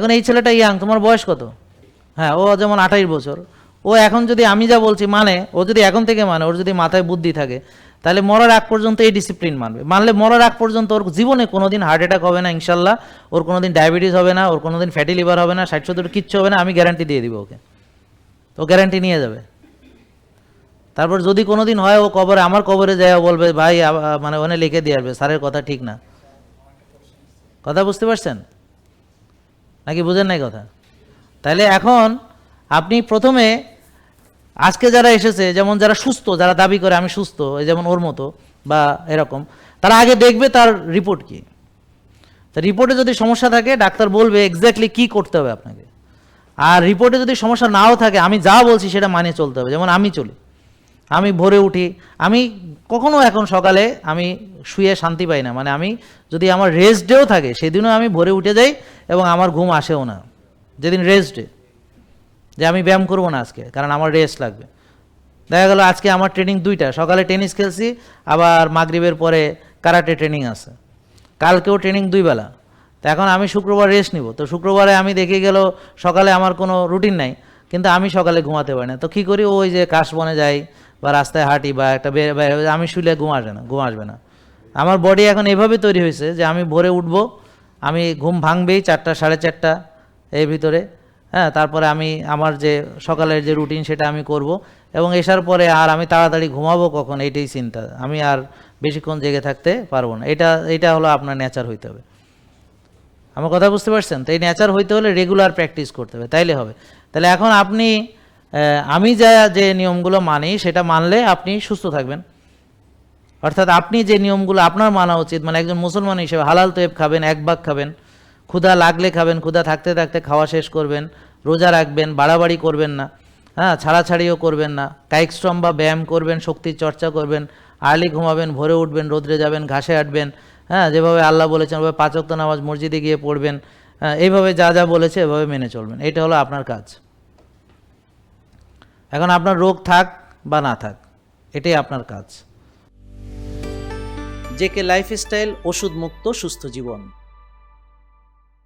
এখন এই ছেলেটা ইয়াং, তোমার বয়স কত? হ্যাঁ, ও যেমন 28 বছর, ও এখন যদি আমি যা বলছি মানে, ও যদি এখন থেকে মানে, ওর যদি মাথায় বুদ্ধি থাকে, তাহলে মরার আগ পর্যন্ত এই ডিসিপ্লিন মানলে মরার আগ পর্যন্ত ওর জীবনে কোনোদিন হার্ট অ্যাটাক হবে না ইনশাল্লাহ, ওর কোনোদিন ডায়াবেটিস হবে না, ওর কোনোদিন ফ্যাটি লিভার হবে না, 60-70 কিচ্ছু হবে না, আমি গ্যারান্টি দিয়ে দিব ওকে। ও গ্যারান্টি নিয়ে যাবে। তারপর যদি কোনোদিন হয় ও কবরে, আমার কবরে যায় বলবে ভাই মানে ওখানে লিখে দিয়ে আসবে স্যারের কথা ঠিক না। কথা বুঝতে পারছেন নাকি বুঝেন নাই কথা? তাহলে এখন আপনি প্রথমে আজকে যারা এসেছে, যেমন যারা সুস্থ, যারা দাবি করে আমি সুস্থ, যেমন ওর মতো বা এরকম, তারা আগে দেখবে তার রিপোর্ট কি। তা রিপোর্টে যদি সমস্যা থাকে ডাক্তার বলবে এক্স্যাক্টলি কি করতে হবে আপনাকে। আর রিপোর্টে যদি সমস্যা নাও থাকে, আমি যা বলছি সেটা মানিয়ে চলতে হবে। যেমন আমি চলি, আমি ভোরে উঠি, আমি কখনো এখন সকালে আমি শুয়ে শান্তি পাই না, মানে আমি যদি আমার রেস্ট ডেও থাকে সেদিনও আমি ভোরে উঠে যাই এবং আমার ঘুম আসেও না যেদিন রেস্ট ডে, যে আমি ব্যায়াম করবো না আজকে কারণ আমার রেস্ট লাগবে। দেখা গেল আজকে আমার ট্রেনিং 2টা, সকালে টেনিস খেলছি, আবার মাগরিবের পরে কারাটে ট্রেনিং আছে, কালকেও ট্রেনিং 2 বেলা। তো এখন আমি শুক্রবার রেস্ট নিব, তো শুক্রবারে আমি দেখে গেল সকালে আমার কোনো রুটিন নাই, কিন্তু আমি সকালে ঘুমাতে পারি না। তো কী করি, ওই যে কাশবনে যাই বা রাস্তায় হাঁটি বা একটা আমি শুলে ঘুম আসবে না। আমার বডি এখন এভাবে তৈরি হয়েছে যে আমি ভোরে উঠব, আমি ঘুম ভাঙবেই 4টা 4:30 এর ভিতরে, হ্যাঁ, তারপরে আমি আমার যে সকালের যে রুটিন সেটা আমি করব, এবং এসার পরে আর আমি তাড়াতাড়ি ঘুমাবো কখন এইটাই চিন্তা, আমি আর বেশিক্ষণ জেগে থাকতে পারবো না। এটা হলো আপনার নেচার হইতে হবে। আমার কথা বুঝতে পারছেন? তো এই নেচার হইতে হলে রেগুলার প্র্যাকটিস করতে হবে, তাইলে হবে। তাহলে এখন আপনি আমি যে নিয়মগুলো মানি সেটা মানলে আপনি সুস্থ থাকবেন। অর্থাৎ আপনি যে নিয়মগুলো আপনার মানা উচিত, মানে একজন মুসলমান হিসেবে হালাল তৈব খাবেন, 1 ভাগ খাবেন, ক্ষুধা লাগলে খাবেন, ক্ষুধা থাকতে থাকতে খাওয়া শেষ করবেন, রোজা রাখবেন, বাড়াবাড়ি করবেন না, হ্যাঁ, ছাড়াছাড়িও করবেন না, কায়িক শ্রম বা ব্যায়াম করবেন, শক্তির চর্চা করবেন, আর্লি ঘুমাবেন, ভোরে উঠবেন, রোদ্রে যাবেন, ঘাসে হাঁটবেন, হ্যাঁ, যেভাবে আল্লাহ বলেছেন ওভাবে 5 ওয়াক্ত নামাজ মসজিদে গিয়ে পড়বেন, হ্যাঁ, এইভাবে যা যা বলেছে এভাবে মেনে চলবেন। এটা হলো আপনার কাজ। এখন আপনার রোগ থাক বা না থাক, এটাই আপনার কাজ। জেকে লাইফস্টাইল, ওষুধ মুক্ত সুস্থ জীবন।